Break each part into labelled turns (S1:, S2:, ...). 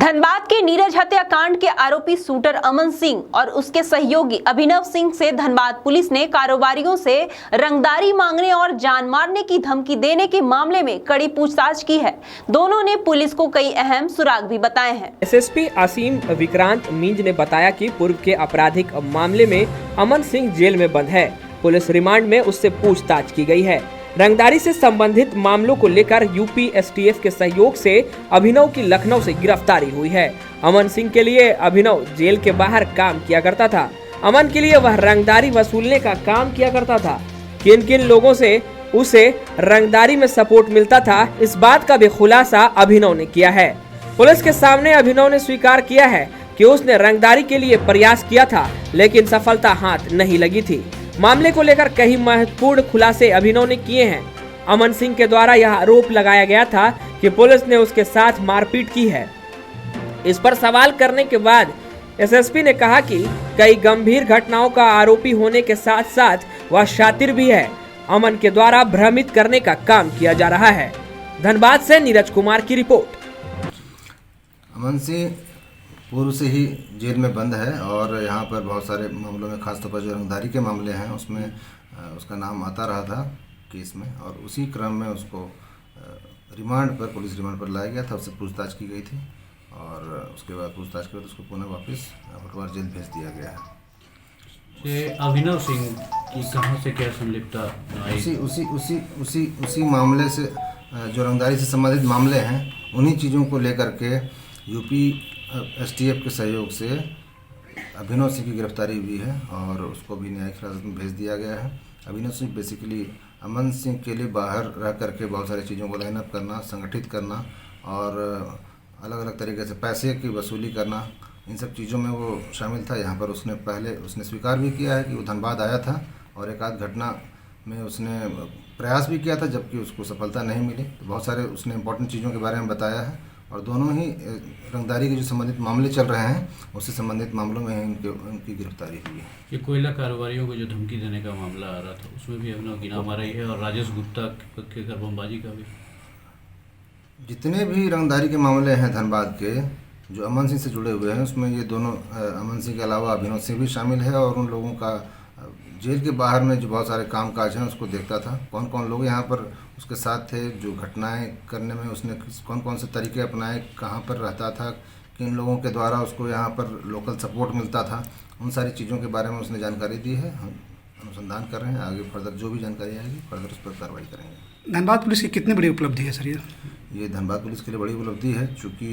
S1: धनबाद के नीरज हत्याकांड के आरोपी शूटर अमन सिंह और उसके सहयोगी अभिनव सिंह से धनबाद पुलिस ने कारोबारियों से रंगदारी मांगने और जान मारने की धमकी देने के मामले में कड़ी पूछताछ की है। दोनों ने पुलिस को कई अहम सुराग भी बताए हैं।
S2: एसएसपी आसिम विक्रांत मींज ने बताया कि पूर्व के आपराधिक मामले में अमन सिंह जेल में बंद है। पुलिस रिमांड में उससे पूछताछ की गई है। रंगदारी से संबंधित मामलों को लेकर यूपी एसटीएफ के सहयोग से अभिनव की लखनऊ से गिरफ्तारी हुई है। अमन सिंह के लिए अभिनव जेल के बाहर काम किया करता था। अमन के लिए वह रंगदारी वसूलने का काम किया करता था। किन किन लोगों से उसे रंगदारी में सपोर्ट मिलता था, इस बात का भी खुलासा अभिनव ने किया है। पुलिस के सामने अभिनव ने स्वीकार किया है कि उसने रंगदारी के लिए प्रयास किया था, लेकिन सफलता हाथ नहीं लगी थी। मामले को लेकर कई महत्वपूर्ण खुलासे अभिनव ने किए हैं। अमन सिंह के द्वारा यह आरोप लगाया गया था कि पुलिस ने उसके साथ मारपीट की है। इस पर सवाल करने के बाद एसएसपी ने कहा कि कई गंभीर घटनाओं का आरोपी होने के साथ साथ वह शातिर भी है। अमन के द्वारा भ्रमित करने का काम किया जा रहा है। धनबाद से नीरज कुमार की रिपोर्ट।
S3: अमन सिंह पूर्व से ही जेल में बंद है और यहाँ पर बहुत सारे मामलों में, खासतौर पर जो रंगदारी के मामले हैं उसमें उसका नाम आता रहा था केस में, और उसी क्रम में उसको रिमांड पर, पुलिस रिमांड पर लाया गया था। उससे पूछताछ की गई थी और उसके बाद पूछताछ के बाद उसको पुनः वापस होटवार जेल भेज दिया गया है।
S4: ये अभिनव सिंह की कहाँ से क्या संलिप्तता आई?
S3: उसी मामले से, जो रंगदारी से संबंधित मामले हैं, उन्हीं चीज़ों को लेकर के यूपी एसटीएफ के सहयोग से अभिनव सिंह की गिरफ्तारी हुई है और उसको भी न्यायिक हिरासत में भेज दिया गया है। अभिनव सिंह बेसिकली अमन सिंह के लिए बाहर रह करके बहुत सारी चीज़ों को लाइन अप करना, संगठित करना और अलग अलग तरीके से पैसे की वसूली करना, इन सब चीज़ों में वो शामिल था। यहाँ पर उसने स्वीकार भी किया है कि वो धनबाद आया था और एक आध घटना में उसने प्रयास भी किया था, जबकि उसको सफलता नहीं मिली। तो बहुत सारे उसने इंपॉर्टेंट चीज़ों के बारे में बताया है और दोनों ही रंगदारी के जो संबंधित मामले चल रहे हैं, उससे संबंधित मामलों में उनकी गिरफ्तारी हुई है।
S4: ये कोयला कारोबारियों को जो धमकी देने का मामला आ रहा था, उसमें भी अभिनव की नाम आ रही है और राजेश गुप्ता के घर बमबाजी का भी।
S3: जितने भी रंगदारी के मामले हैं धनबाद के जो अमन सिंह से जुड़े हुए हैं, उसमें ये दोनों, अमन सिंह के अलावा अभिनव सिंह भी शामिल है और उन लोगों का जेल के बाहर में जो बहुत सारे कामकाज हैं उसको देखता था। कौन कौन लोग यहाँ पर उसके साथ थे, जो घटनाएं करने में उसने कौन कौन से तरीके अपनाए, कहाँ पर रहता था, किन लोगों के द्वारा उसको यहाँ पर लोकल सपोर्ट मिलता था, उन सारी चीज़ों के बारे में उसने जानकारी दी है। हम अनुसंधान कर रहे हैं, आगे फर्दर जो भी जानकारी आएगी फर्दर उस पर कार्रवाई करेंगे।
S5: धनबाद पुलिस की कितनी बड़ी उपलब्धि है सर
S3: ये धनबाद पुलिस के लिए बड़ी उपलब्धि है, चूँकि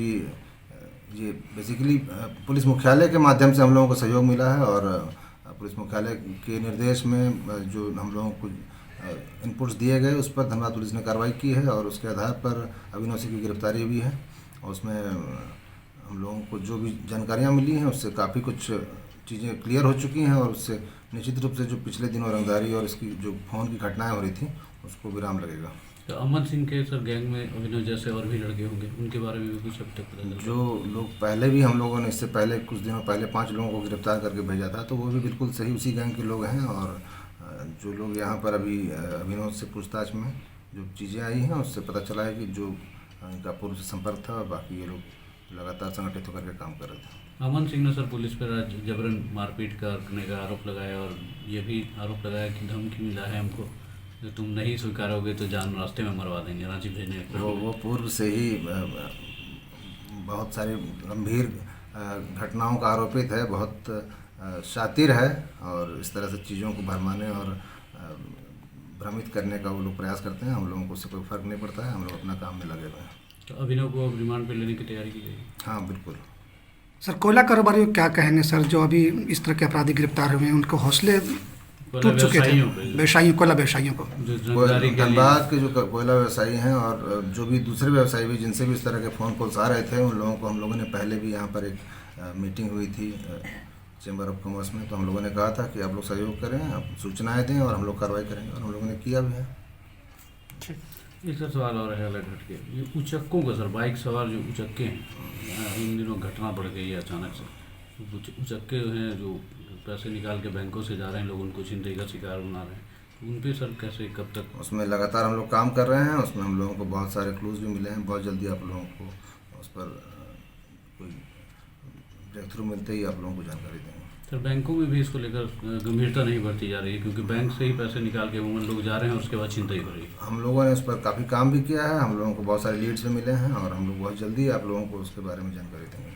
S3: ये बेसिकली पुलिस मुख्यालय के माध्यम से हम लोगों को सहयोग मिला है और पुलिस मुख्यालय के निर्देश में जो हम लोगों को इनपुट्स दिए गए, उस पर धनबाद पुलिस ने कार्रवाई की है और उसके आधार पर अभिनव सिंह की गिरफ्तारी हुई है। और उसमें हम लोगों को जो भी जानकारियाँ मिली हैं उससे काफ़ी कुछ चीज़ें क्लियर हो चुकी हैं और उससे निश्चित रूप से जो पिछले दिनों रंगदारी और इसकी जो फ़ोन की घटनाएँ हो रही थी उसको विराम लगेगा।
S4: तो अमन सिंह के सर गैंग में अभिनव जैसे और भी लड़के होंगे, उनके बारे में भी कुछ अब तक पता चला?
S3: जो लोग पहले भी हम लोगों ने, इससे पहले कुछ दिनों पहले 5 लोगों को गिरफ्तार करके भेजा था, तो वो भी बिल्कुल सही उसी गैंग के लोग हैं। और जो लोग यहाँ पर अभी अभिनव से पूछताछ में जो चीज़ें आई हैं उससे पता चला है कि जो इनका पूर्व से संपर्क था, बाकी ये लोग लगातार संगठित होकर के काम कर रहे थे।
S4: अमन सिंह ने सर पुलिस पर जबरन मारपीट करने का आरोप लगाया और ये भी आरोप लगाया कि धमकी मिला है हमको, जो तुम नहीं स्वीकारोगे तो जान रास्ते में मरवा देंगे, रांची भेजने का।
S3: वो पूर्व से ही बहुत सारी गंभीर घटनाओं का आरोपित है, बहुत शातिर है और इस तरह से चीज़ों को भरमाने और भ्रमित करने का वो लोग प्रयास करते हैं। हम लोगों को उससे कोई फ़र्क नहीं पड़ता है, हम लोग अपना काम में लगे हुए हैं।
S4: तो अभिनव को अब रिमांड पर लेने की तैयारी की गई?
S3: हाँ बिल्कुल।
S5: सर कोयला कारोबारियों क्या कहेंगे सर, जो अभी इस तरह के अपराधी गिरफ्तार हुए हैं, उनको हौसले टूट चुके थे व्यवसायियों, कोयला व्यवसायियों को?
S3: धनबाद के जो कोयला व्यवसायी हैं और जो भी दूसरे व्यवसायी भी जिनसे भी इस तरह के फ़ोन कॉल्स आ रहे थे, उन लोगों को हम लोगों ने पहले भी यहाँ पर एक मीटिंग हुई थी चैम्बर ऑफ कॉमर्स में, तो हम लोगों ने कहा था कि आप लोग सहयोग करें, आप सूचनाएं दें और हम लोग कार्रवाई करेंगे, और हम लोगों ने किया भी है।
S4: एक सर सवाल और है अलग हट के, ये उचक्कों का सर, बाइक सवार जो उचक्के हैं, इन दिनों घटना बढ़ गई है अचानक से, उचक्के हैं जो पैसे निकाल के बैंकों से जा रहे हैं, लोग उनको चिंता का शिकार बना रहे हैं, उन पे सर कैसे, कब तक?
S3: उसमें लगातार हम लोग काम कर रहे हैं, उसमें हम लोगों को बहुत सारे क्लूज भी मिले हैं। बहुत जल्दी आप लोगों को उस पर कोई ब्रेक थ्रू मिलते ही आप लोगों को जानकारी देंगे।
S4: सर बैंकों में भी इसको लेकर गंभीरता नहीं बरती जा रही है, क्योंकि बैंक से ही पैसे निकाल के उन लोग जा रहे हैं और उसके बाद चिंता ही हो रही है।
S3: हम लोगों ने उस पर काफ़ी काम भी किया है, हम लोगों को बहुत सारे लीड्स भी मिले हैं और हम लोग बहुत जल्दी आप लोगों को उसके बारे में जानकारी देंगे।